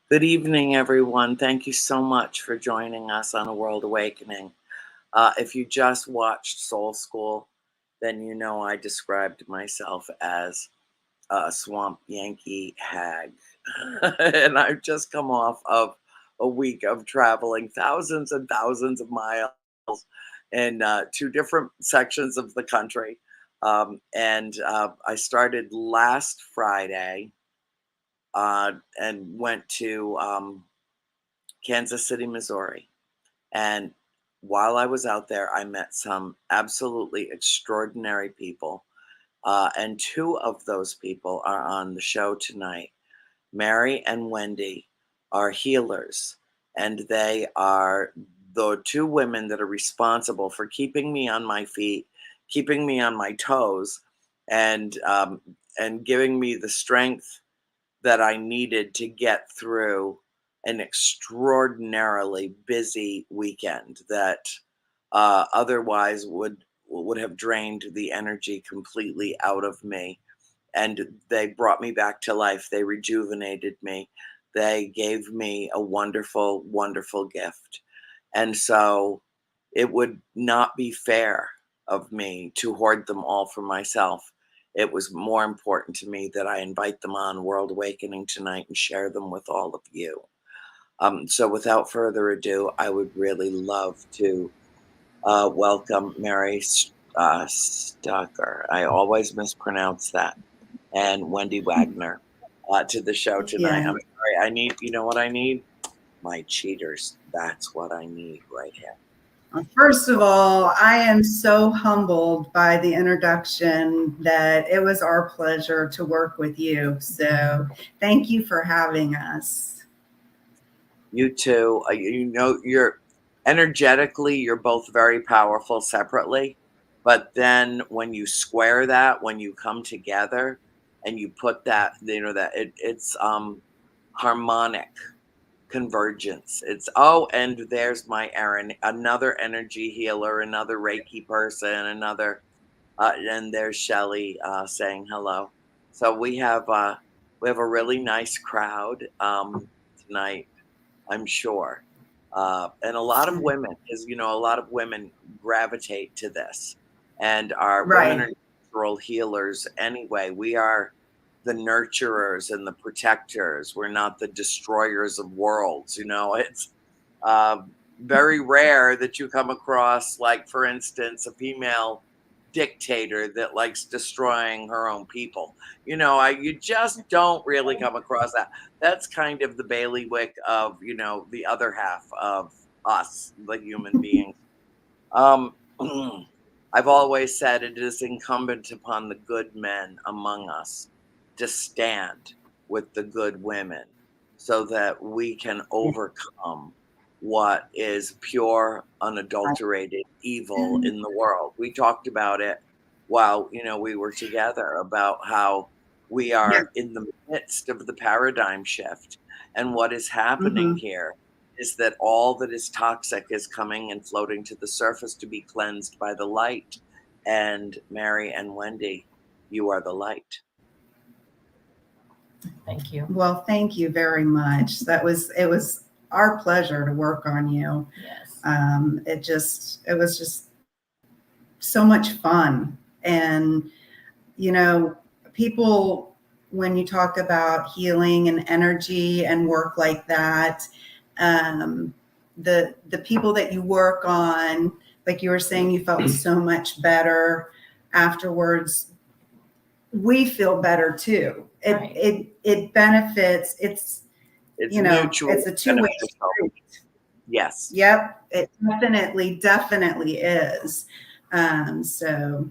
Good evening, everyone. Thank you so much for joining us on A World Awakening. If you just watched Soul School, then you know I described myself as a swamp Yankee hag. And I've just come off of a week of traveling thousands and thousands of miles in two different sections of the country. And I started last Friday and went to Kansas City, Missouri. And while I was out there, I met some absolutely extraordinary people. And two of those people are on the show tonight. Mary and Wendy are healers, and they are the two women that are responsible for keeping me on my feet, keeping me on my toes, and giving me the strength that I needed to get through an extraordinarily busy weekend that otherwise would have drained the energy completely out of me. And they brought me back to life. They rejuvenated me. They gave me a wonderful, wonderful gift. And so it would not be fair of me to hoard them all for myself. It was more important to me that I invite them on World Awakening tonight and share them with all of you. So without further ado, I would really love to welcome Mary Stucker. I always mispronounce that. And Wendy Wagner to the show tonight. Yeah. I'm sorry. You know what I need? My cheaters. That's what I need right here. First of all, I am so humbled by the introduction that it was our pleasure to work with you. So thank you for having us. You too. You're energetically, you're both very powerful separately. But then when you square that, when you come together and you put that, it's harmonic convergence. And there's my Erin, another energy healer, another Reiki person, and there's Shelly saying hello. So we have a really nice crowd tonight, I'm sure, and a lot of women, because a lot of women gravitate to this, and our women Right. are natural healers anyway. We are the nurturers and the protectors. We're not the destroyers of worlds. It's uh, very rare that you come across, like, for instance, a female dictator that likes destroying her own people. You just don't really come across that. That's kind of the bailiwick of, the other half of us, the human beings. Um, I've always said it is incumbent upon the good men among us to stand with the good women so that we can overcome what is pure, unadulterated evil in the world. We talked about it while, we were together, about how we Yeah. are in the midst of the paradigm shift. And what is happening Mm-hmm. here is that all that is toxic is coming and floating to the surface to be cleansed by the light. And Mary and Wendy, you are the light. Thank you. Well, thank you very much. It was our pleasure to work on you. Yes. It was just so much fun. And, people, when you talk about healing and energy and work like that, um, the people that you work on, like you were saying, you felt so much better afterwards. We feel better too. Right. It benefits. It's mutual. it's a two-way street. Yes. Yep, it definitely is. So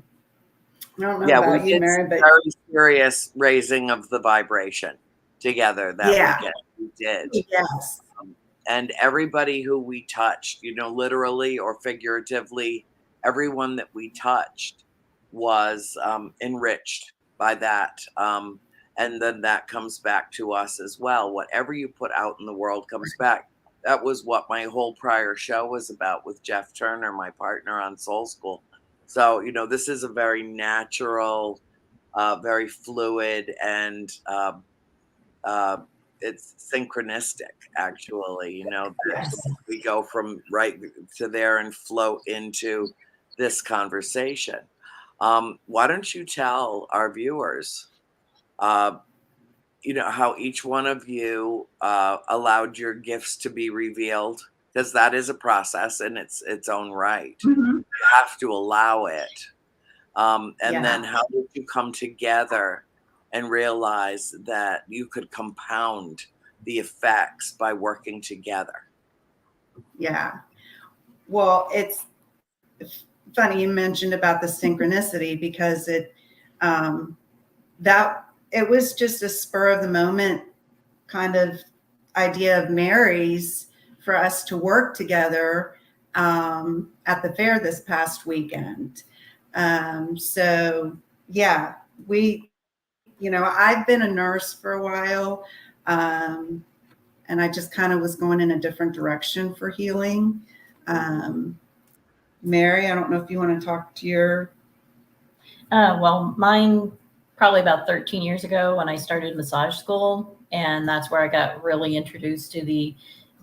I don't know about we you, did Mary, but very serious raising of the vibration together that yeah, weekend. We did. yes, And everybody who we touched, literally or figuratively, everyone that we touched was enriched by that. And then that comes back to us as well. Whatever you put out in the world comes back. That was what my whole prior show was about with Jeff Turner, my partner on Soul School. So, this is a very natural, very fluid, and it's synchronistic, actually, you know, that Yes. we go from right to there and float into this conversation. Why don't you tell our viewers, uh, you know, how each one of you allowed your gifts to be revealed? Because that is a process in its own right. Mhm. You have to allow it. And then Yeah. how did you come together and realize that you could compound the effects by working together? Yeah. Well, it's funny you mentioned about the synchronicity because um, it was just a spur of the moment kind of idea of Mary's for us to work together at the fair this past weekend. So yeah, I've been a nurse for a while. Um, and I just kind of was going in a different direction for healing. Um, Mary, I don't know if you want to talk to your. Well, mine probably about 13 years ago when I started massage school. And that's where I got really introduced to the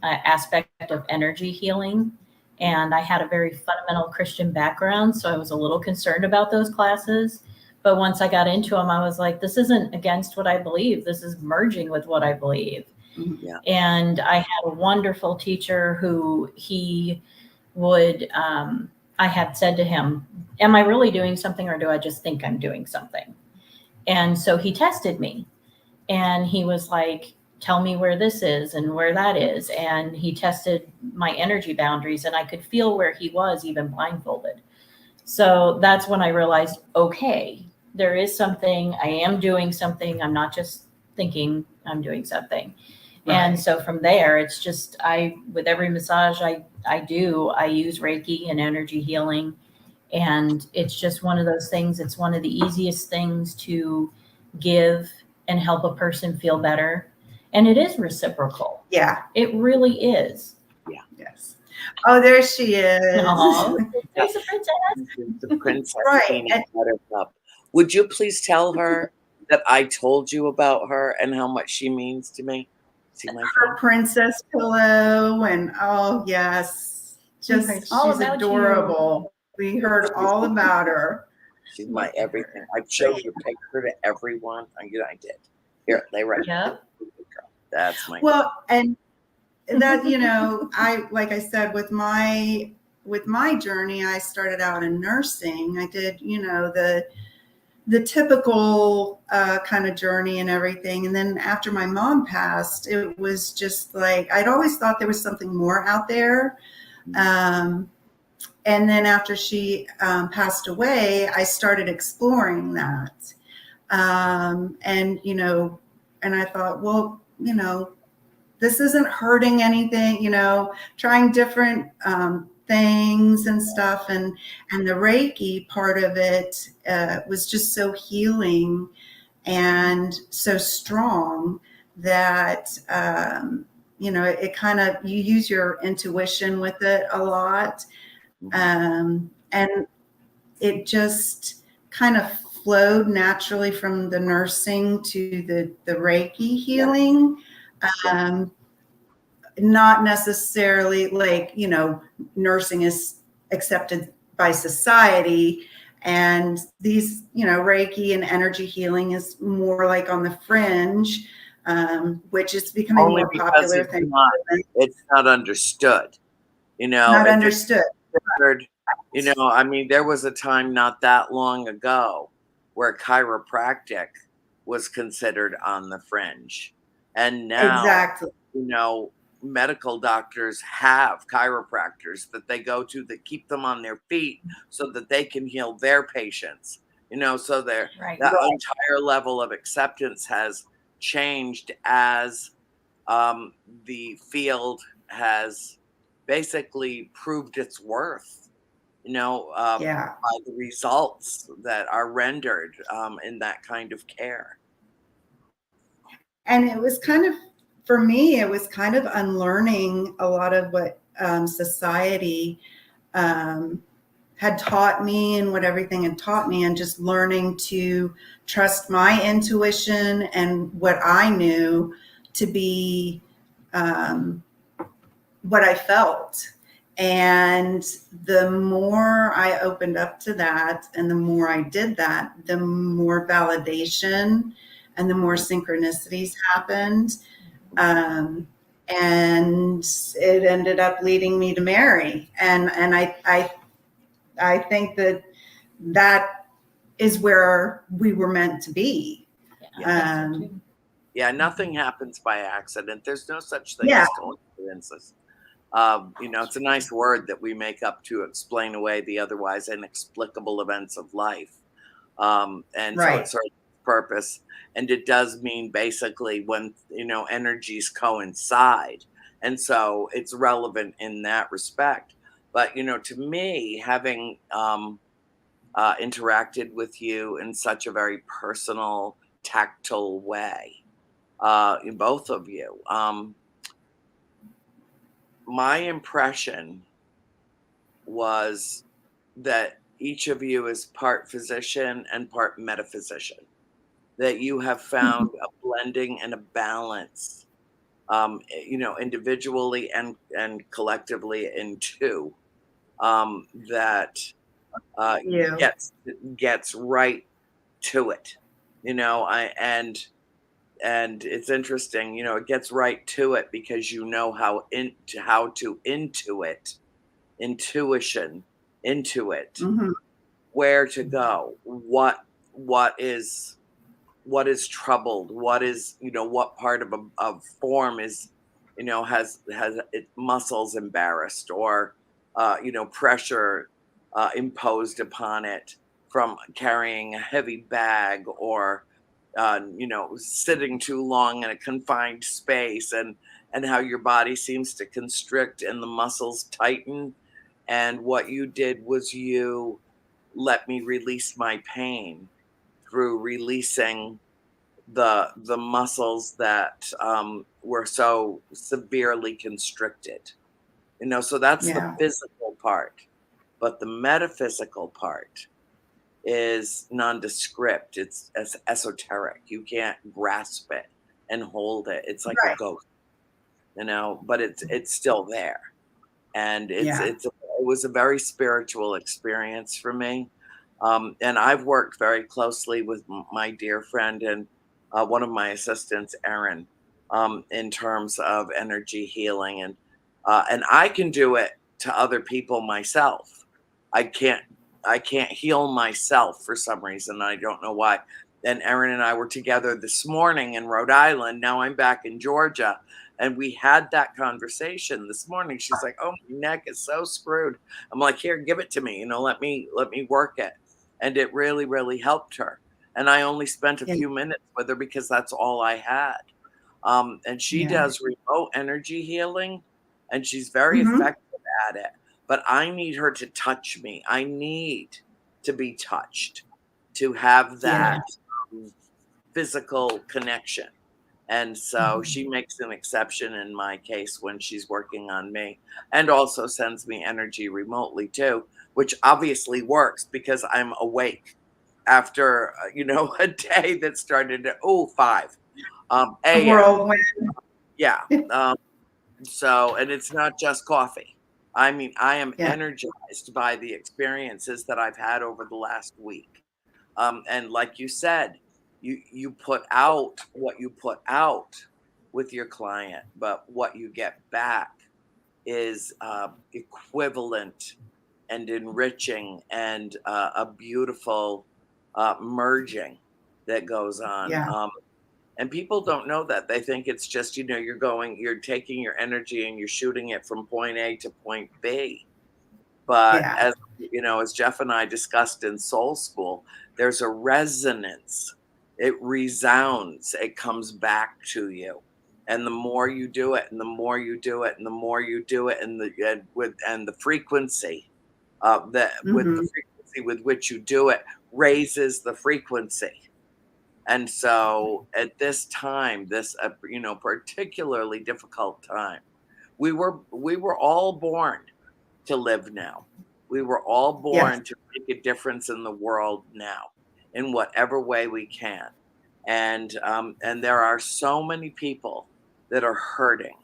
aspect of energy healing. And I had a very fundamental Christian background, so I was a little concerned about those classes. But once I got into them, I was like, this isn't against what I believe. This is merging with what I believe. Yeah. And I had a wonderful teacher who he would, I had said to him, am I really doing something or do I just think I'm doing something? And so he tested me and he was like, tell me where this is and where that is. And he tested my energy boundaries and I could feel where he was even blindfolded. So that's when I realized, okay, there is something, I am doing something. I'm not just thinking I'm doing something. Right. And so from there, it's just, with every massage I do, I use Reiki and energy healing. And it's just one of those things. It's one of the easiest things to give and help a person feel better. And it is reciprocal. Yeah. It really is. Yes. Oh, there she is. Aw, there's a princess. The princess Right. Peanut Buttercup. Would you please tell her that I told you about her and how much she means to me? See my Her princess pillow, and oh yes, just heard she's all about adorable. We heard all about her. She's my everything. I showed your picture to everyone. I did. Here, they right. Yep. That's my. Well, and that I like I said with my journey, I started out in nursing. I did the typical kind of journey and everything. And then after my mom passed, it was just like, I'd always thought there was something more out there. And then after she passed away, I started exploring that. And I thought, well, this isn't hurting anything, trying different things and stuff. And the Reiki part of it was just so healing and so strong that, it kind of, you use your intuition with it a lot. And it just kind of flowed naturally from the nursing to the Reiki healing. Not necessarily like, nursing is accepted by society. And these, Reiki and energy healing is more like on the fringe, which is becoming Only more because popular. it's not understood, Not understood. I mean, there was a time not that long ago where chiropractic was considered on the fringe. And now, Exactly. medical doctors have chiropractors that they go to that keep them on their feet so that they can heal their patients, so that entire level of acceptance has changed as the field has basically proved its worth, by the results that are rendered in that kind of care. And it was kind of, for me, it was kind of unlearning a lot of what society had taught me and what everything had taught me, and just learning to trust my intuition and what I knew to be what I felt. And the more I opened up to that and the more I did that, the more validation and the more synchronicities happened. And it ended up leading me to Mary. And I think that is where we were meant to be. Yeah, nothing happens by accident. There's no such thing Yeah. as coincidences. It's a nice word that we make up to explain away the otherwise inexplicable events of life. And so it serves its purpose. And it does mean basically when, energies coincide. And so it's relevant in that respect. But, to me, having interacted with you in such a very personal, tactile way, in both of you, my impression was that each of you is part physician and part metaphysician, that you have found a blending and a balance, individually and collectively in two, that gets right to it. And it's interesting, it gets right to it because how to intuition into it, where to go, what is troubled, what is, what part of form is, has its muscles embarrassed, or pressure imposed upon it from carrying a heavy bag, or sitting too long in a confined space, and how your body seems to constrict and the muscles tighten. And what you did was you let me release my pain through releasing the muscles that were so severely constricted. So that's the physical part. But the metaphysical part is nondescript. It's esoteric. You can't grasp it and hold it. It's like a ghost, but it's still there. And it was a very spiritual experience for me. And I've worked very closely with my dear friend and one of my assistants, Erin, in terms of energy healing, and I can do it to other people myself. I can't heal myself for some reason. I don't know why. And Erin and I were together this morning in Rhode Island. Now I'm back in Georgia. And we had that conversation this morning. She's like, "Oh, my neck is so screwed." I'm like, "Here, give it to me. Let me work it." And it really, really helped her. And I only spent a few minutes with her because that's all I had. And she does remote energy healing, and she's very effective at it. But I need her to touch me. I need to be touched to have that physical connection. And so she makes an exception in my case when she's working on me, and also sends me energy remotely too, which obviously works because I'm awake after, a day that started at 5 a.m. Whirlwind. Yeah. So, and it's not just coffee. I mean, I am energized by the experiences that I've had over the last week. And like you said, you put out what you put out with your client, but what you get back is equivalent and enriching, and a beautiful merging that goes on. And people don't know that. They think it's just, you're taking your energy and you're shooting it from point A to point B. But as Jeff and I discussed in Soul School, there's a resonance. It resounds. It comes back to you. And the more you do it, and the more you do it, and the more you do it, and the frequency with the frequency with which you do it raises the frequency. And so at this time, this particularly difficult time, we were all born to live now. We were all born to make a difference in the world now, in whatever way we can. And there are so many people that are hurting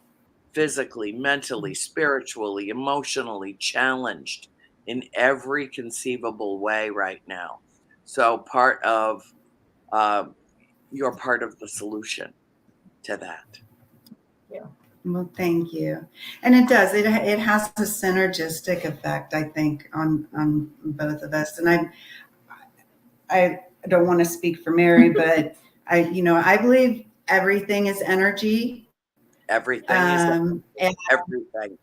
physically, mentally, spiritually, emotionally, challenged in every conceivable way right now. So you're part of the solution to that. Well, thank you. And it does. It has a synergistic effect, I think, on both of us. And I don't want to speak for Mary, but I believe everything is energy. Everything And everything.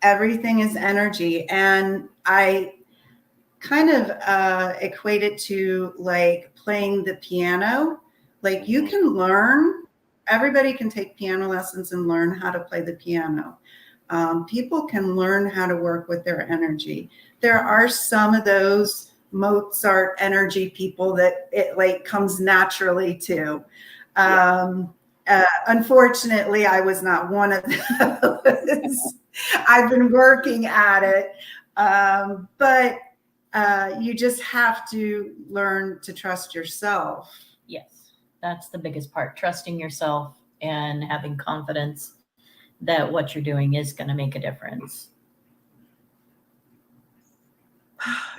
everything is energy. And I kind of equate it to like playing the piano. Like you can learn, everybody can take piano lessons and learn how to play the piano. People can learn how to work with their energy. There are some of those Mozart energy people that it like comes naturally to. Unfortunately, I was not one of those. I've been working at it. But you just have to learn to trust yourself. Yes, that's the biggest part. Trusting yourself and having confidence that what you're doing is going to make a difference.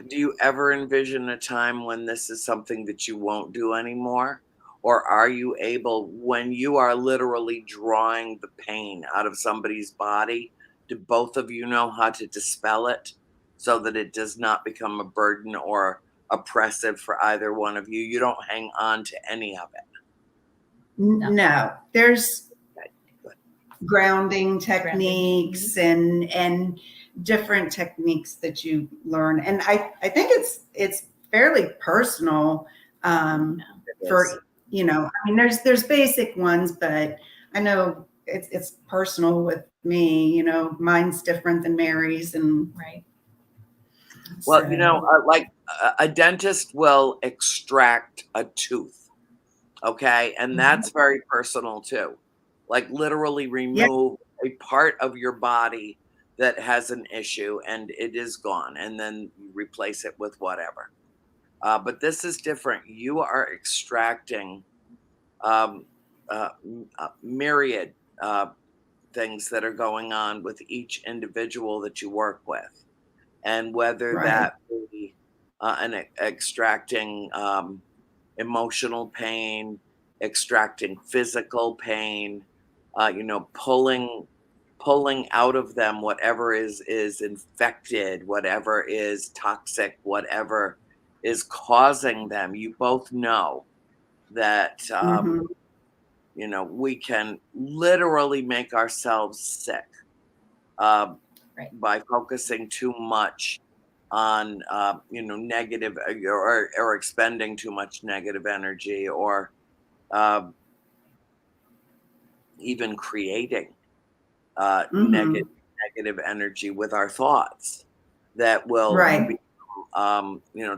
Do you ever envision a time when this is something that you won't do anymore? Or are you able, when you are literally drawing the pain out of somebody's body, do both of you know how to dispel it so that it does not become a burden or oppressive for either one of you? You don't hang on to any of it. No, there's grounding techniques and different techniques that you learn. And I think it's fairly personal for, there's basic ones, but I know it's personal with me, mine's different than Mary's. And right. Well, like a dentist will extract a tooth. Okay. And that's very personal too. Like literally remove a part of your body that has an issue and it is gone. And then you replace it with whatever. But this is different. You are extracting myriad things that are going on with each individual that you work with. And whether that be extracting emotional pain, extracting physical pain, pulling out of them whatever is infected, whatever is toxic, whatever is causing them. You both know that we can literally make ourselves sick by focusing too much on negative or expending too much negative energy, or even creating negative energy with our thoughts that will be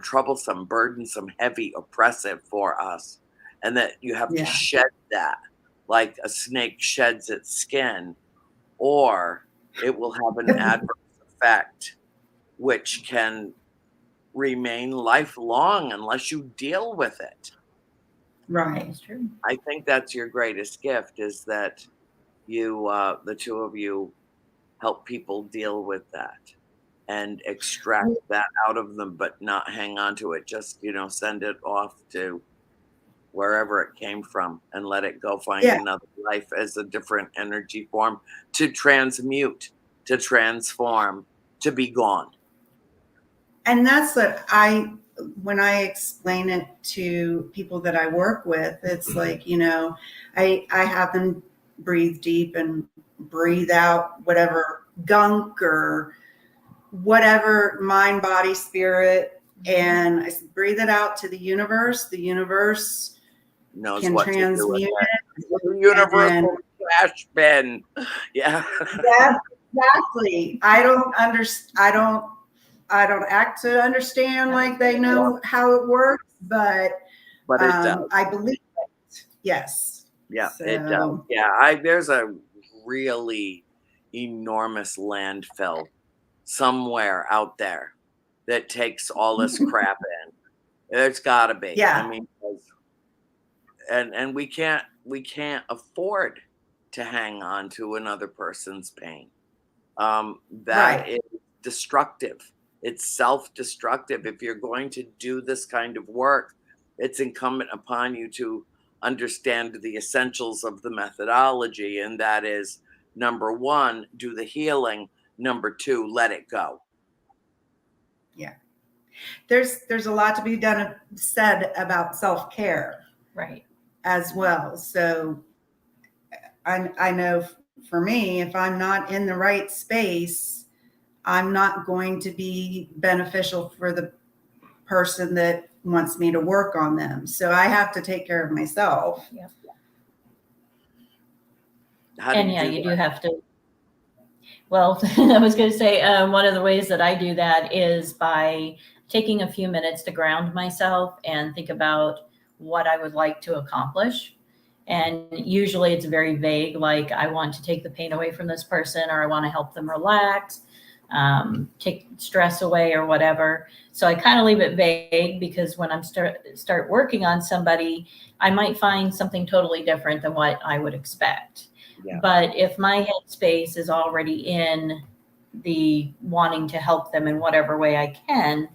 troublesome, burdensome, heavy, oppressive for us, and that you have to shed that like a snake sheds its skin, or it will have an adverse effect which can remain lifelong unless you deal with it. Right. That's true. I think that's your greatest gift, is that you, the two of you, help people deal with that and extract that out of them, but not hang on to it. Just, send it off to wherever it came from and let it go find another life as a different energy form to transmute, to transform, to be gone. And that's what when I explain it to people that I work with, it's like, I have them breathe deep and breathe out whatever gunk or whatever, mind, body, spirit. And I breathe it out to the universe. The universe can transmute it. The universal trash bin. Yeah. Yeah, exactly. I don't act to understand like they know how it works, but it does. I believe it. Yes. Yeah, it does. Yeah, there's a really enormous landfill somewhere out there that takes all this crap in. There's got to be. Yeah. I mean, and we can't afford to hang on to another person's pain. That Right. is destructive. It's self-destructive. If you're going to do this kind of work, it's incumbent upon you to understand the essentials of the methodology. And that is, number one, do the healing. Number two, let it go. Yeah. There's a lot to be said about self-care Right. as well. So I know for me, if I'm not in the right space, I'm not going to be beneficial for the person that wants me to work on them. So I have to take care of myself. Yeah. How do And you yeah, do you that? do have to. Well, I was going to say one of the ways that I do that is by taking a few minutes to ground myself and think about what I would like to accomplish. And usually it's very vague, like I want to take the pain away from this person, or I want to help them relax, take stress away, or whatever. So I kind of leave it vague, because when I'm start working on somebody, I might find something totally different than what I would expect. Yeah. But if my headspace is already in the wanting to help them in whatever way I can,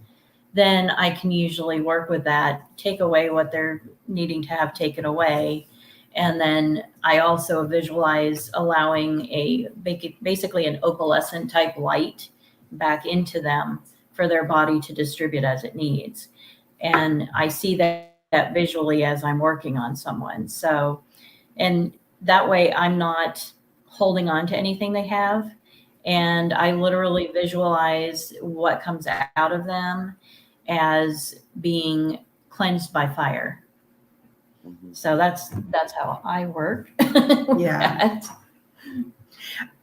then I can usually work with that, take away what they're needing to have taken away. And then I also visualize allowing basically an opalescent type light back into them for their body to distribute as it needs. And I see that visually as I'm working on someone. So, and that way I'm not holding on to anything they have. And I literally visualize what comes out of them as being cleansed by fire. Mhm. So that's how I work. Yeah.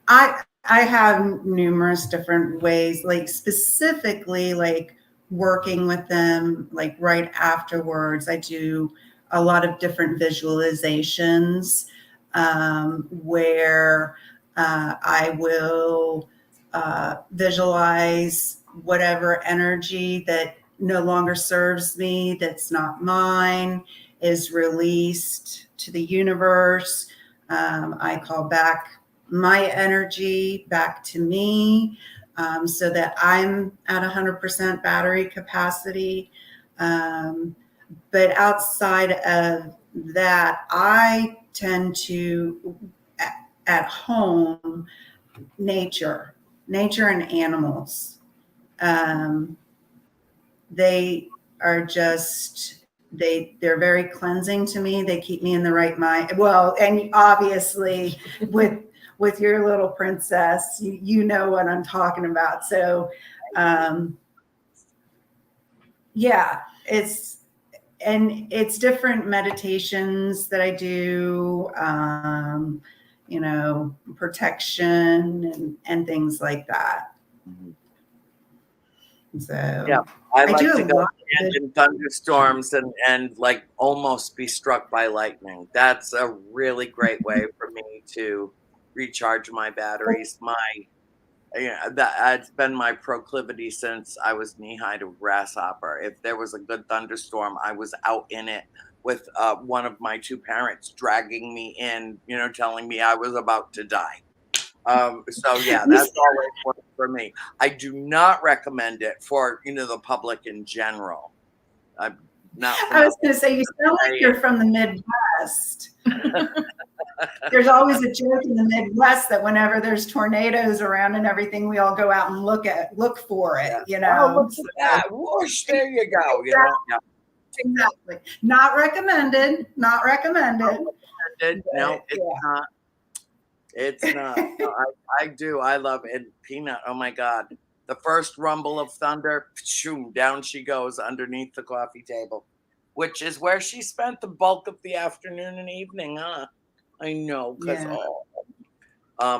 I have numerous different ways, like specifically like working with them, like right afterwards. I do a lot of different visualizations where I will visualize whatever energy that no longer serves me, that's not mine, is released to the universe. I call back my energy back to me so that I'm at 100% battery capacity. But outside of that, I tend to, at home, nature and animals. They are just, they're very cleansing to me. They keep me in the right mind. Well, and obviously with your little princess, you know what I'm talking about. So yeah, it's different meditations that I do, protection and things like that. Mhm. So Yeah, I I like do to a go lot stand of in thunderstorms and like almost be struck by lightning. That's a really great way for me to recharge my batteries. That's been my proclivity since I was knee high to a grasshopper. If there was a good thunderstorm, I was out in it with one of my two parents dragging me in, telling me I was about to die. So yeah, You that's always worked for me. I do not recommend it for the public in general. I'm not from I up was going to say, you sound like you're from the Midwest. There's always a joke in the Midwest that whenever there's tornadoes around and everything, we all go out and look for it. Oh, look at that! Whoosh! There you go. Yeah. Exactly. Not recommended. Not recommended. No, it's not. It's not. No, I do. I love it. And Peanut, oh my God. The first rumble of thunder, shoom, down she goes underneath the coffee table, which is where she spent the bulk of the afternoon and evening, huh? I know, because,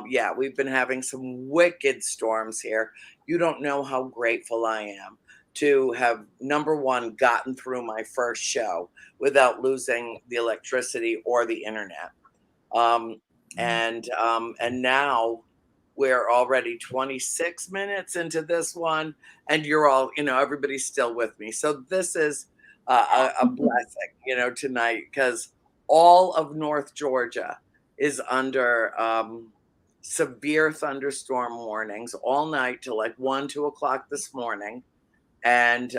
yeah, we've been having some wicked storms here. You don't know how grateful I am to have, number one, gotten through my first show without losing the electricity or the internet. And now we're already 26 minutes into this one, and you're all, everybody's still with me. So this is a blessing, tonight, because all of North Georgia is under severe thunderstorm warnings all night till like 1, 2 o'clock this morning. And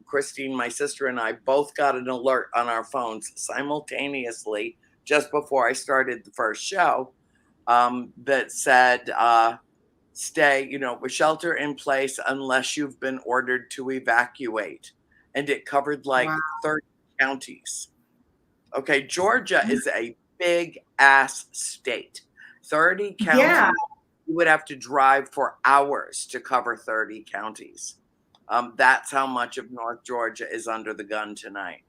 Christine, my sister, and I both got an alert on our phones simultaneously just before I started the first show that said, stay, shelter in place unless you've been ordered to evacuate. And it covered like Wow. 30 counties. Okay, Georgia is a big ass state. 30 counties. Yeah. You would have to drive for hours to cover 30 counties. That's how much of North Georgia is under the gun tonight.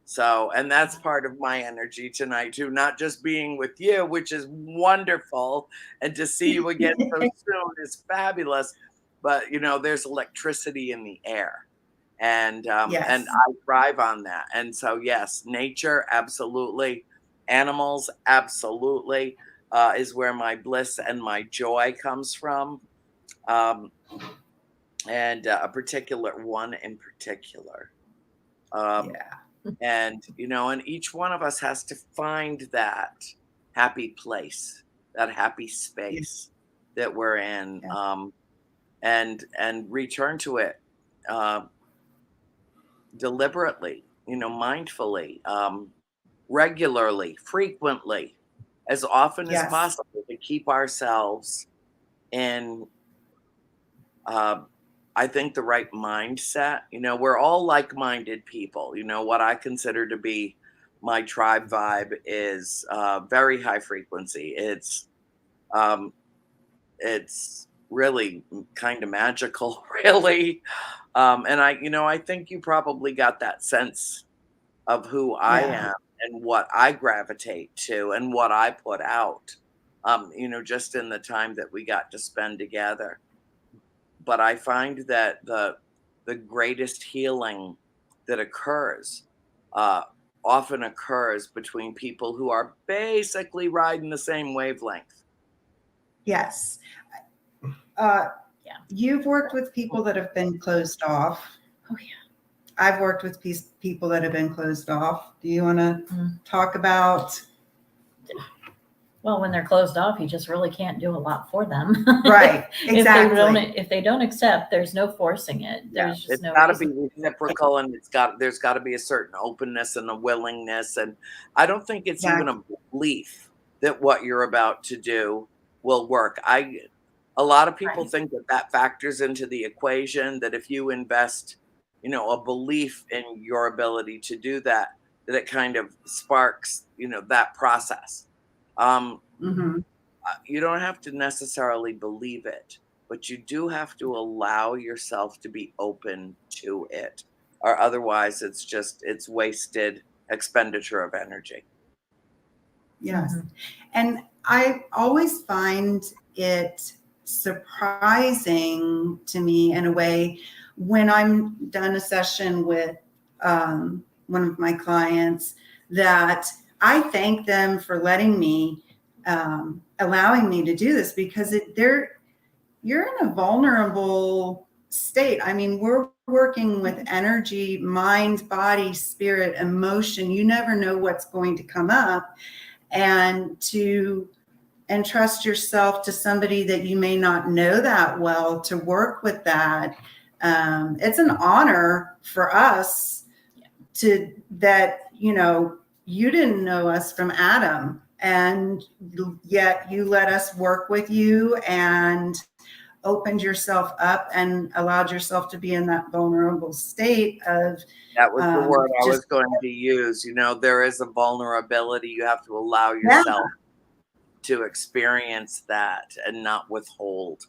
So, and that's part of my energy tonight too, not just being with you, which is wonderful, and to see you again so soon is fabulous. But there's electricity in the air, and Yes. I thrive on that. And so, yes, nature, absolutely, animals, absolutely, is where my bliss and my joy comes from. And a particular one in particular. Yeah. And and each one of us has to find that happy place, that happy space that we're in, and return to it deliberately, mindfully, regularly, frequently, as often as Yes. possible, to keep ourselves in I think the right mindset. We're all like-minded people. What I consider to be my tribe vibe is very high frequency. It's really kind of magical, really. And I think you probably got that sense of who I Yeah. am and what I gravitate to and what I put out. Just in the time that we got to spend together. But I find that the greatest healing that occurs often occurs between people who are basically riding the same wavelength. Yes. Yeah. You've worked with people that have been closed off. Oh yeah. I've worked with people that have been closed off. Do you want to talk about? Well, when they're closed off, you just really can't do a lot for them. Right. Exactly. If they don't accept, there's no forcing it. There's just It's no got to reason. be reciprocal, and there's got to be a certain openness and a willingness. And I don't think it's even a belief that what you're about to do will work. A lot of people think that factors into the equation, that if you invest, a belief in your ability to do that it kind of sparks, that process. You don't have to necessarily believe it, but you do have to allow yourself to be open to it, or otherwise it's wasted expenditure of energy. Yes. And I always find it surprising to me in a way when I'm done a session with one of my clients that I thank them for letting me, allowing me to do this, because you're in a vulnerable state. I mean, we're working with energy, mind, body, spirit, emotion. You never know what's going to come up. And to entrust yourself to somebody that you may not know that well to work with that. It's an honor for us that you didn't know us from Adam, and yet you let us work with you and opened yourself up and allowed yourself to be in that vulnerable state of. That was the word I was going to use. There is a vulnerability. You have to allow yourself to experience that and not withhold.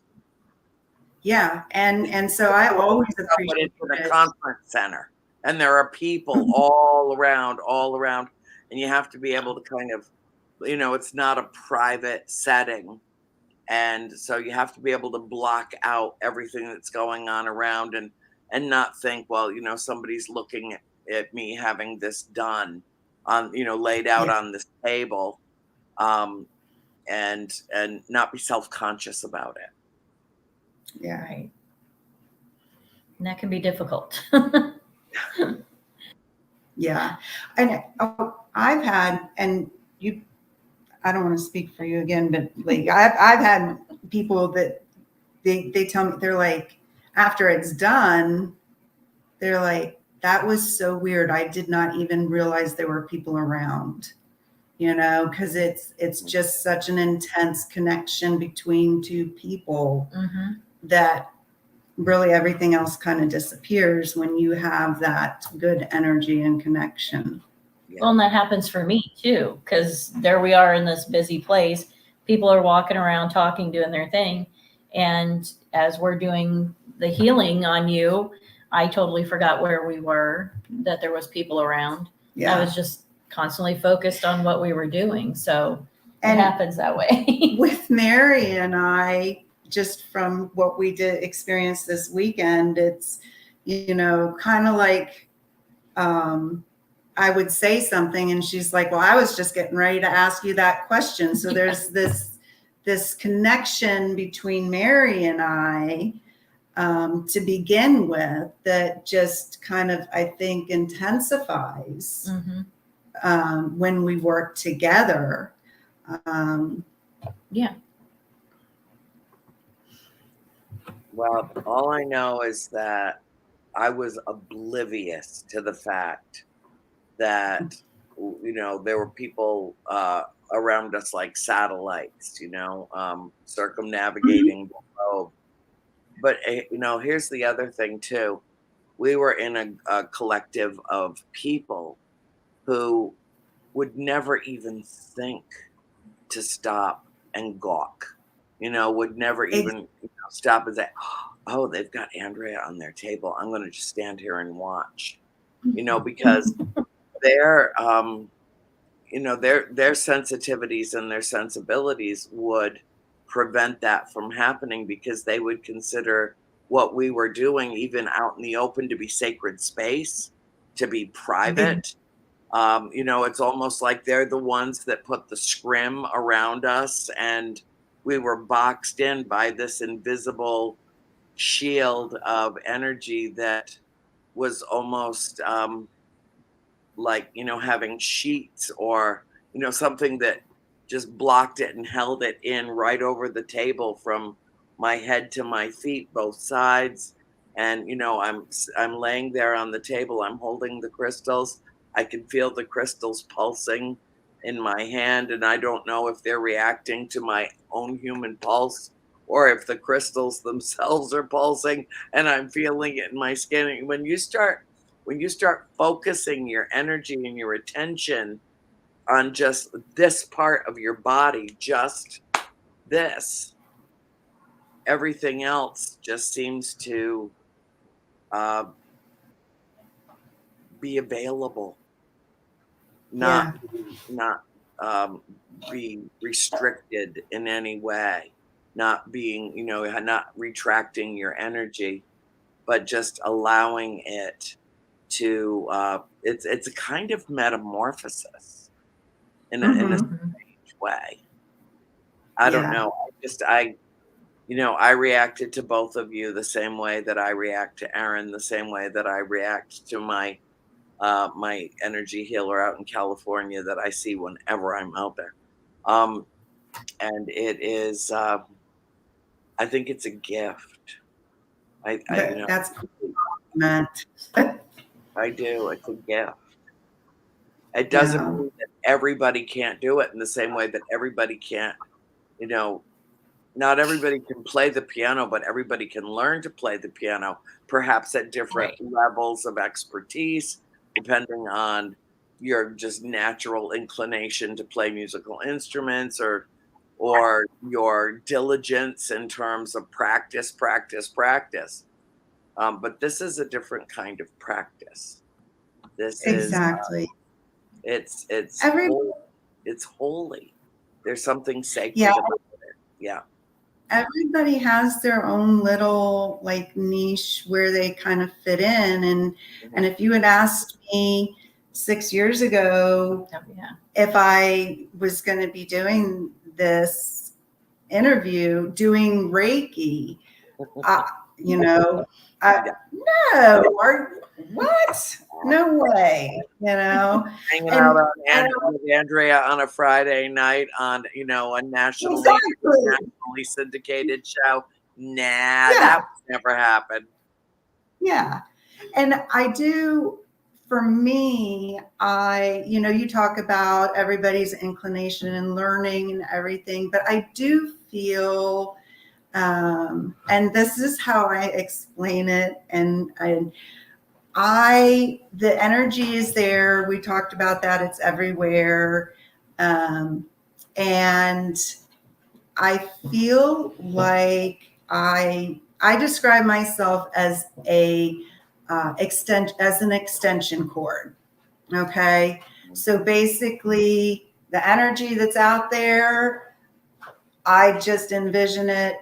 Yeah. And so I always appreciate it. The conference center, and there are people all around, and you have to be able to kind of, it's not a private setting. And so you have to be able to block out everything that's going on around and not think, well, somebody's looking at me having this done on, laid out on this table, and not be self-conscious about it. Yeah. Right. And that can be difficult. Yeah. And I've had, and I don't want to speak for you again, but like I've had people that they tell me, they're like, after it's done, they're like, that was so weird. I did not even realize there were people around, because it's just such an intense connection between two people that really everything else kind of disappears when you have that good energy and connection. Yeah. Well, and that happens for me too, because there we are in this busy place. People are walking around, talking, doing their thing. And as we're doing the healing on you, I totally forgot where we were, that there was people around. Yeah. I was just constantly focused on what we were doing. So And it happens that way. with Mary and I, just from what we did experience this weekend, it's, kind of like, I would say something and she's like, well, I was just getting ready to ask you that question. So there's this connection between Mary and I, to begin with, that just kind of, I think, intensifies when we work together. Yeah. Well, all I know is that I was oblivious to the fact that, there were people around us like satellites, circumnavigating the globe. But, here's the other thing too. We were in a collective of people who would never even think to stop and gawk, would never even stop and say, oh, they've got Andrea on their table. I'm going to just stand here and watch, because their sensitivities and their sensibilities would prevent that from happening, because they would consider what we were doing, even out in the open, to be sacred space, to be private. It's almost like they're the ones that put the scrim around us, and we were boxed in by this invisible shield of energy that was almost like, having sheets or, something that just blocked it and held it in right over the table from my head to my feet, both sides. And, I'm laying there on the table. I'm holding the crystals. I can feel the crystals pulsing in my hand. And I don't know if they're reacting to my own human pulse or if the crystals themselves are pulsing and I'm feeling it in my skin. And when you start focusing your energy and your attention on just this part of your body, just this, everything else just seems to be available, not be restricted in any way, not being, not retracting your energy, but just allowing it to it's a kind of metamorphosis in a strange way. I don't know. I reacted to both of you the same way that I react to Aaron, the same way that I react to my my energy healer out in California that I see whenever I'm out there. And it is I think it's a gift. That's Matt. I do. It's a gift. It doesn't mean that everybody can't do it in the same way that everybody can't, not everybody can play the piano, but everybody can learn to play the piano, perhaps at different levels of expertise, depending on your just natural inclination to play musical instruments or your diligence in terms of practice. But this is a different kind of practice. This exactly. It's holy. There's something sacred about it. Yeah. Everybody has their own little like niche where they kind of fit in. And if you had asked me 6 years ago if I was going to be doing this interview, doing Reiki, No, what? No way, Hanging and, out and with Andrea on a Friday night on, a nationally syndicated show. Nah, that would never happen. Yeah. And I do, for me, you talk about everybody's inclination and learning and everything, but I do feel, and this is how I explain it. And the energy is there. We talked about that. It's everywhere. And I feel like I describe myself as an extension cord. Okay. So basically the energy that's out there, I just envision it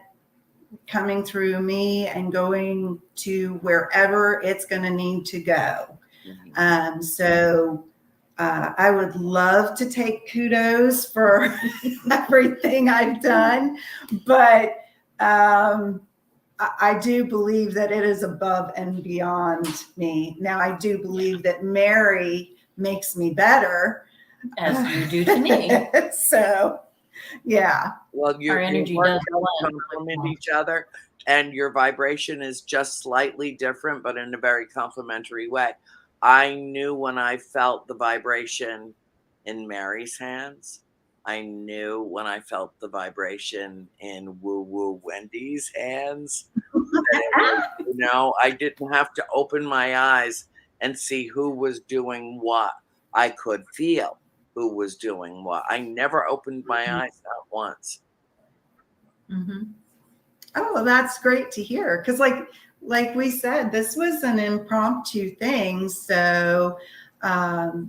coming through me and going to wherever it's going to need to go. So I would love to take kudos for everything I've done, but I do believe that it is above and beyond me. Now, I do believe that Mary makes me better. As you do to me. So, yeah. Well, our energy does complement each other, and your vibration is just slightly different, but in a very complementary way. I knew when I felt the vibration in Mary's hands. I knew when I felt the vibration in Woo Woo Wendy's hands. I didn't have to open my eyes and see who was doing what. I could feel who was doing what. I never opened my eyes not once. Mm-hmm. Oh, well, that's great to hear. Because like we said, this was an impromptu thing. So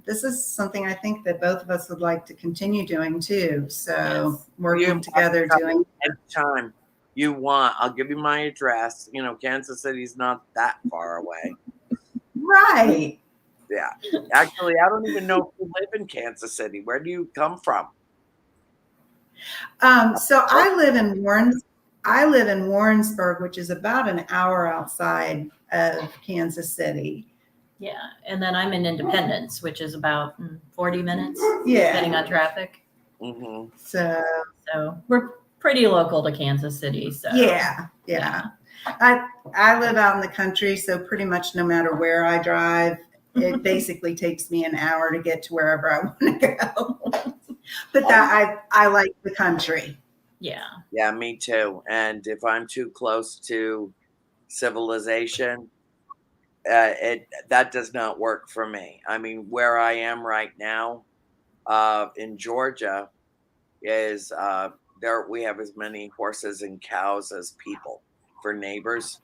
this is something I think that both of us would like to continue doing too. So working together doing anytime you want. I'll give you my address. Kansas City's not that far away. Right. Yeah. Actually, I don't even know if you live in Kansas City. Where do you come from? So I live in Warrensburg, which is about an hour outside of Kansas City. Yeah, and then I'm in Independence, which is about 40 minutes, Yeah. depending on traffic. Mm-hmm. So we're pretty local to Kansas City. So yeah. I live out in the country, so pretty much no matter where I drive, it basically takes me an hour to get to wherever I want to go. But I like the country. Yeah. Yeah, me too. And if I'm too close to civilization, that does not work for me. I mean, where I am right now, in Georgia, is there we have as many horses and cows as people for neighbors.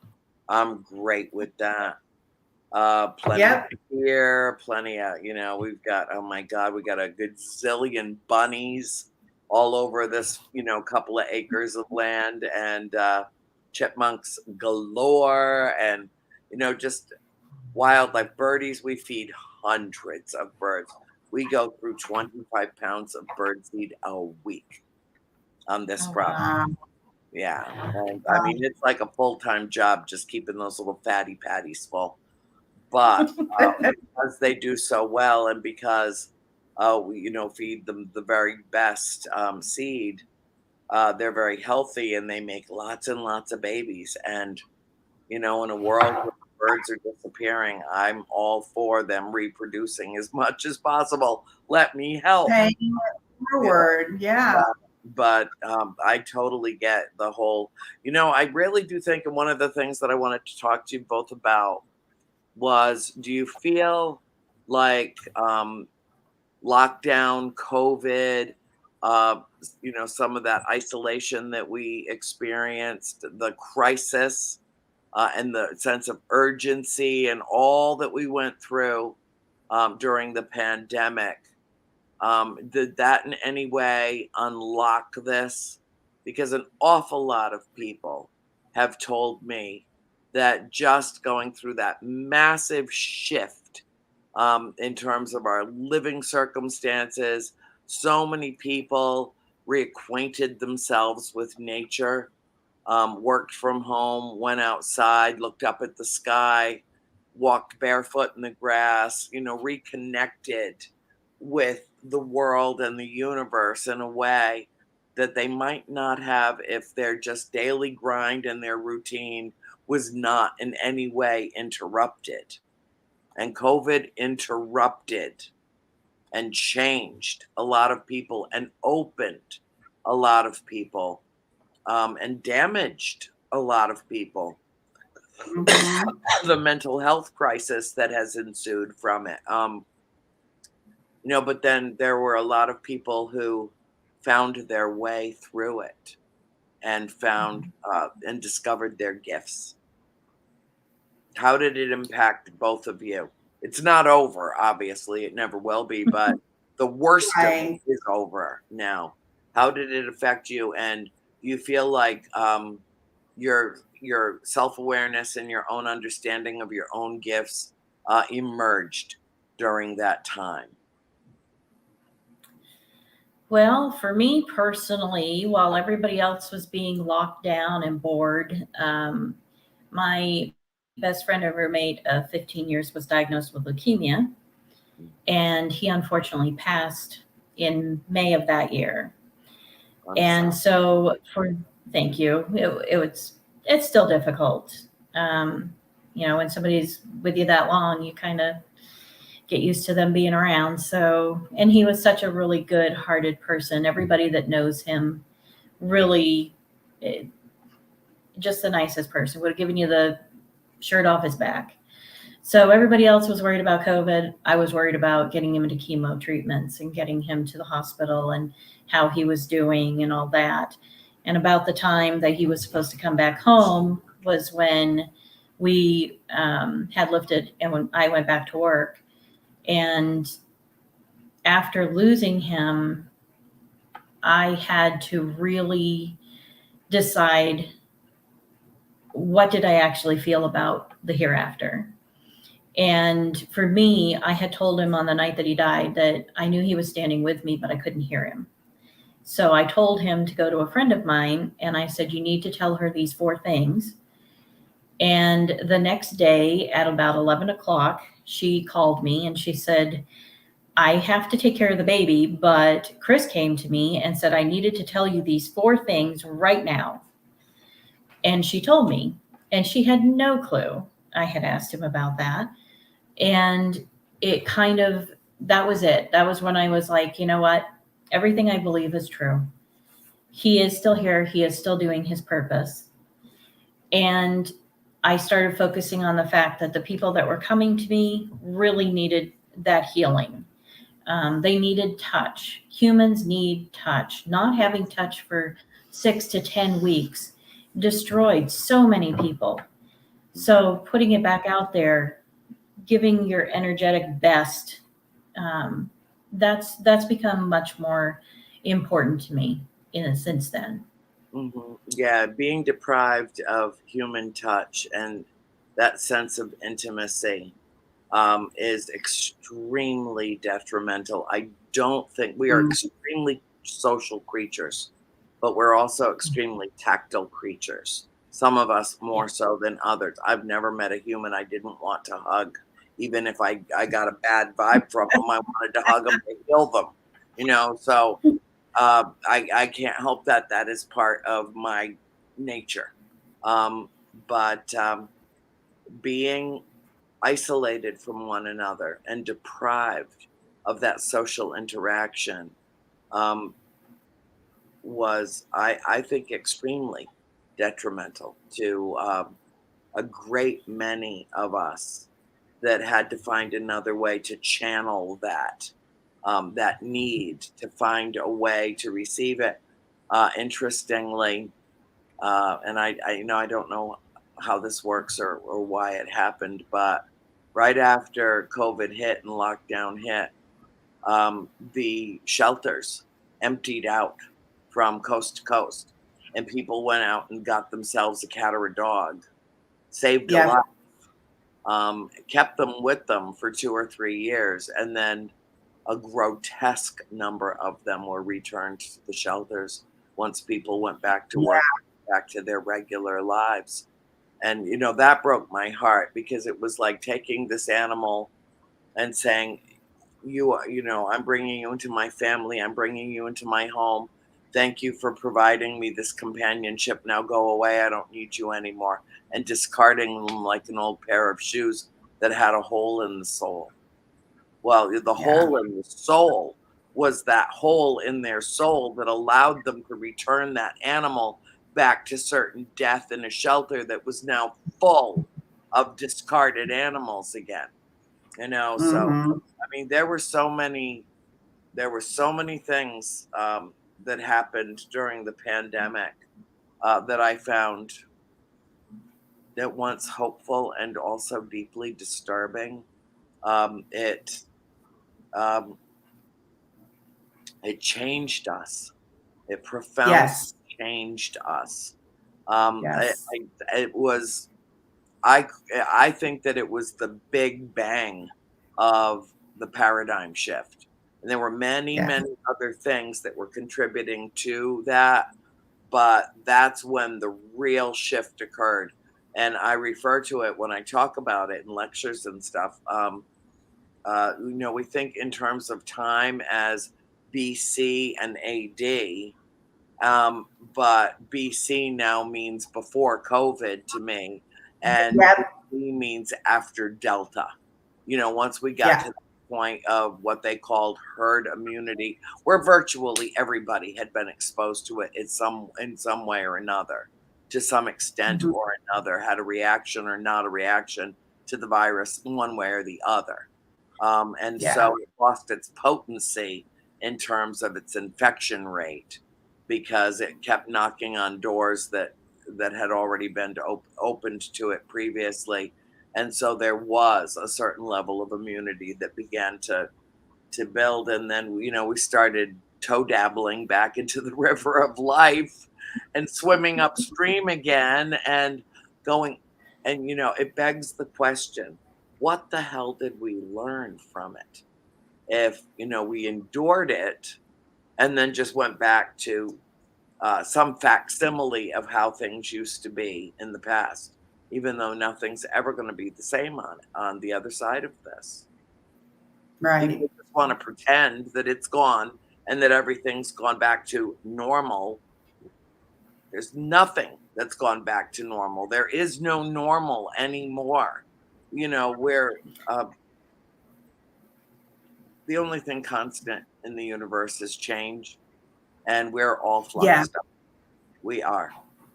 I'm great with that. Plenty of deer, plenty of, we've got, oh my God, we got a good zillion bunnies all over this, couple of acres of land, and chipmunks galore, and, just wildlife, birdies. We feed hundreds of birds. We go through 25 pounds of bird seed a week on this property. Wow. Yeah. And I mean, it's like a full-time job just keeping those little fatty patties full. But because they do so well, and because we, feed them the very best seed, they're very healthy, and they make lots and lots of babies. And in a world where birds are disappearing, I'm all for them reproducing as much as possible. Let me help. Paying forward, yeah. But I totally get the whole. I really do think, and one of the things that I wanted to talk to you both about was, do you feel like lockdown, COVID, some of that isolation that we experienced, the crisis, and the sense of urgency and all that we went through during the pandemic, did that in any way unlock this? Because an awful lot of people have told me that just going through that massive shift in terms of our living circumstances, so many people reacquainted themselves with nature. worked from home, went outside, looked up at the sky, walked barefoot in the grass, reconnected with the world and the universe in a way that they might not have if their just daily grind and their routine was not in any way interrupted. And COVID interrupted and changed a lot of people and opened a lot of people, and damaged a lot of people. Mhm. The mental health crisis that has ensued from it. But then there were a lot of people who found their way through it and found and discovered their gifts. How did it impact both of you? It's not over, obviously, it never will be, but the worst of it Right. is over now. How did it affect you? And do you feel like your self-awareness and your own understanding of your own gifts emerged during that time? Well, for me personally, while everybody else was being locked down and bored, my best friend and roommate of 15 years was diagnosed with leukemia, and he unfortunately passed in May of that year. I'm And sorry. so, thank you. It's still difficult. When somebody's with you that long, you kind of get used to them being around. So, and he was such a really good hearted person. Everybody that knows him really, eh, just the nicest person, would have given you the shirt off his back. So everybody else was worried about COVID. I was worried about getting him into chemo treatments and getting him to the hospital and how he was doing and all that. And about the time that he was supposed to come back home was when we had lifted and when I went back to work. And after losing him, I had to really decide, what did I actually feel about the hereafter? And for me, I had told him on the night that he died that I knew he was standing with me, but I couldn't hear him. So I told him to go to a friend of mine and I said, you need to tell her these 4 things. And the next day at about 11 o'clock, she called me and she said, I have to take care of the baby, but Chris came to me and said, I needed to tell you these 4 things right now. And she told me, and she had no clue I had asked him about that. And it kind of, that was it. That was when I was like, you know what? Everything I believe is true. He is still here. He is still doing his purpose. And I started focusing on the fact that the people that were coming to me really needed that healing. They needed touch. Humans need touch. Not having touch for 6 to 10 weeks destroyed so many people. So putting it back out there, giving your energetic best, that's become much more important to me since then. Yeah, being deprived of human touch and that sense of intimacy is extremely detrimental. I don't think we are Mm. extremely social creatures, but we're also extremely tactile creatures. Some of us Yeah. more so than others. I've never met a human I didn't want to hug. Even if I got a bad vibe from them, I wanted to hug them and kill them. So I can't help that. That is part of my nature. Um, but being isolated from one another and deprived of that social interaction um, was, I think, extremely detrimental to a great many of us that had to find another way to channel that need to find a way to receive it. Interestingly, and I don't know how this works or why it happened, but right after COVID hit and lockdown hit, the shelters emptied out from coast to coast, and people went out and got themselves a cat or a dog, saved a Yep. life, kept them with them for 2 or 3 years, and then a grotesque number of them were returned to the shelters once people went back to Yeah. work back to their regular lives. And, that broke my heart because it was like taking this animal and saying, I'm bringing you into my family. I'm bringing you into my home. Thank you for providing me this companionship. Now go away. I don't need you anymore. And discarding them like an old pair of shoes that had a hole in the sole. Well, the hole in the soul was that hole in their soul that allowed them to return that animal back to certain death in a shelter that was now full of discarded animals again. So I mean, there were so many things that happened during the pandemic that I found at once hopeful and also deeply disturbing. It um, it changed us. It profoundly Yes. changed us. Yes. It was I think that it was the big bang of the paradigm shift. And there were many, Yes. many other things that were contributing to that, but that's when the real shift occurred. And I refer to it when I talk about it in lectures and stuff. We think in terms of time as BC and AD, but BC now means before COVID to me, and Yep. BC means after Delta. Once we got Yeah. to the point of what they called herd immunity, where virtually everybody had been exposed to it in some way or another, to some extent Mhm. or another, had a reaction or not a reaction to the virus in one way or the other. And Yeah. so it lost its potency in terms of its infection rate because it kept knocking on doors that had already been opened to it previously. And so there was a certain level of immunity that began to build. And then, we started toe dabbling back into the river of life and swimming upstream again and going. And, it begs the question, what the hell did we learn from it? If, we endured it and then just went back to some facsimile of how things used to be in the past, even though nothing's ever going to be the same on the other side of this. Right. People just want to pretend that it's gone and that everything's gone back to normal. There's nothing that's gone back to normal. There is no normal anymore. Where the only thing constant in the universe is change, and we're all Yeah. flux stuff. We are.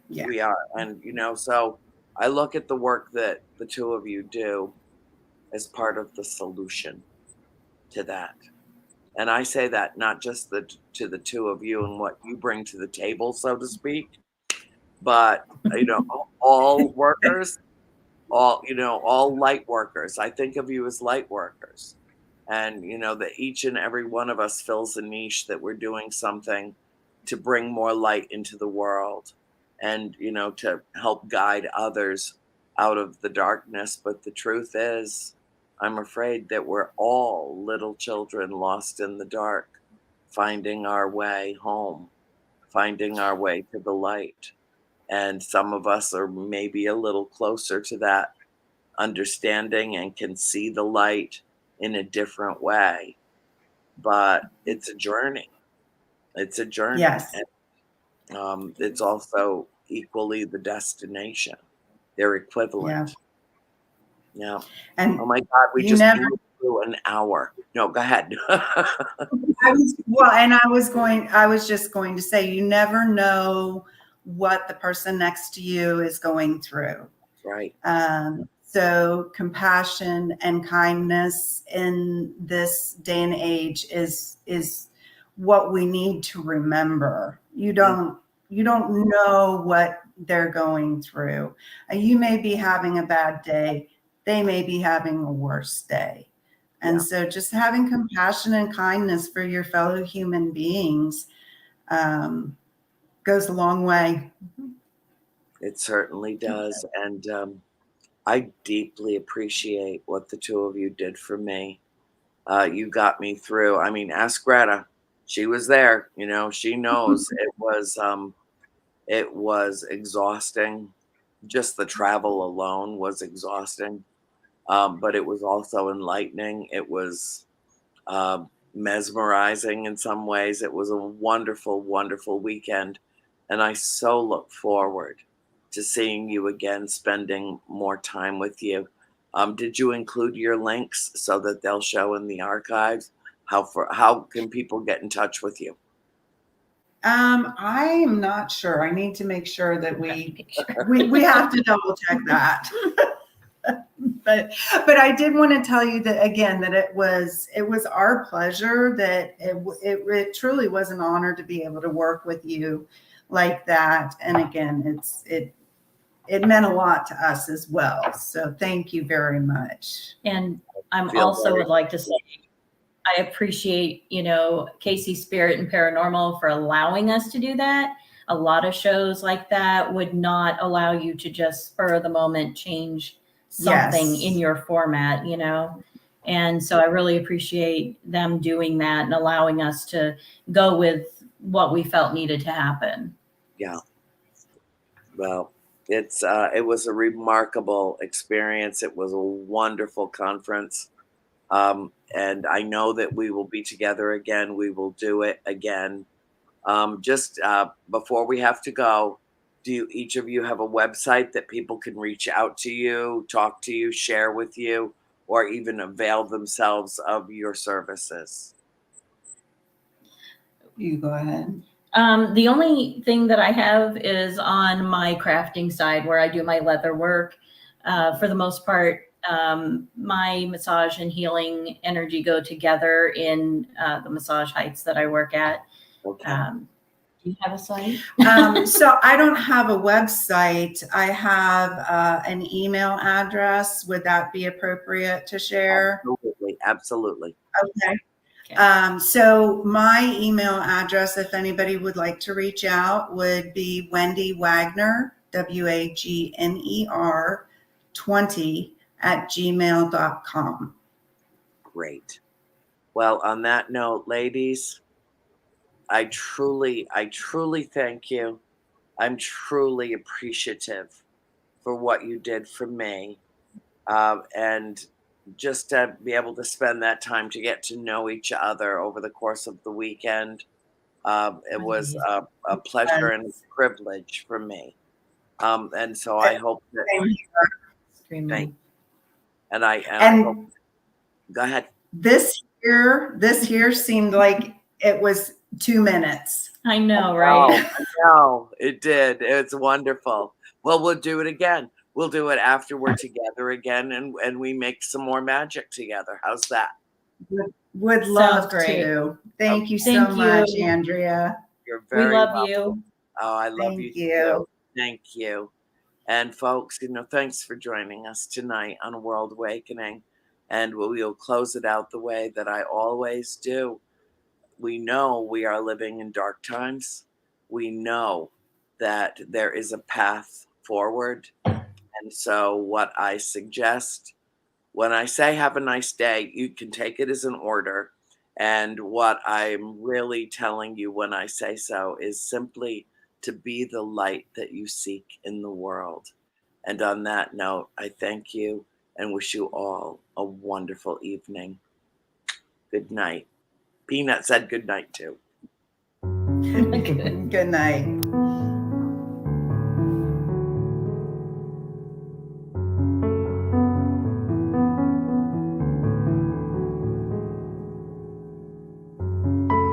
Yeah. We are. And, so I look at the work that the two of you do as part of the solution to that. And I say that not just to the two of you and what you bring to the table, so to speak, but, all workers, all light workers. I think of you as light workers. And, that each and every one of us fills a niche that we're doing something to bring more light into the world and, to help guide others out of the darkness. But the truth is, I'm afraid that we're all little children lost in the dark, finding our way home, finding our way to the light. And some of us are maybe a little closer to that understanding and can see the light in a different way. But it's a journey. It's a journey. Yes. And it's also equally the destination. They're equivalent. Yeah. And Oh my God, we you just never blew through an hour. No, go ahead. I was just going to say, you never know what the person next to you is going through. Right. So compassion and kindness in this day and age is what we need to remember. You don't know what they're going through. You may be having a bad day. They may be having a worse day. And so just having compassion and kindness for your fellow human beings goes a long way. It certainly does. And I deeply appreciate what the two of you did for me. You got me through. I mean, ask Greta. She was there. She knows. It was It was exhausting. Just the travel alone was exhausting. But it was also enlightening. It was mesmerizing in some ways. It was a wonderful, wonderful weekend. And I so look forward to seeing you again, spending more time with you. Did you include your links so that they'll show in the archives? How can people get in touch with you? I am not sure. I need to make sure that we have to double check that. But I did want to tell you that again, that it was our pleasure, that it truly was an honor to be able to work with you like that. And again, it meant a lot to us as well. So thank you very much. And I'm also would like to say, I appreciate, Casey Spirit and Paranormal for allowing us to do that. A lot of shows like that would not allow you to just spur of the moment change something in your format, And so I really appreciate them doing that and allowing us to go with what we felt needed to happen. Yeah. Well, it was a remarkable experience. It was a wonderful conference. And I know that we will be together again. We will do it again. Just before we have to go, do each of you have a website that people can reach out to you, talk to you, share with you, or even avail themselves of your services? You go ahead. The only thing that I have is on my crafting side where I do my leather work. For the most part, my massage and healing energy go together in the Massage Heights that I work at. Okay. Do you have a site? So I don't have a website. I have an email address. Would that be appropriate to share? Absolutely. Absolutely. Okay. So my email address, if anybody would like to reach out, would be Wendy Wagner, WAGNER 20 @gmail.com. Great. Well, on that note, ladies, I truly thank you. I'm truly appreciative for what you did for me. And just to be able to spend that time to get to know each other over the course of the weekend. It was a pleasure and a privilege for me. And so I hope that. Extremely. And I hope, go ahead. This here seemed like it was 2 minutes. I know, right? I know, it did. It's wonderful. Well, we'll do it again. We'll do it after we're together again, and we make some more magic together. How's that? Would love to. Thank you so much, Andrea. You're very welcome. We love you. Oh, I love you too. Thank you. And folks, thanks for joining us tonight on World Awakening. And we'll close it out the way that I always do. We know we are living in dark times. We know that there is a path forward. And so what I suggest, when I say have a nice day, you can take it as an order. And what I'm really telling you when I say so is simply to be the light that you seek in the world. And on that note, I thank you and wish you all a wonderful evening. Good night. Peanut said good night too. Good night.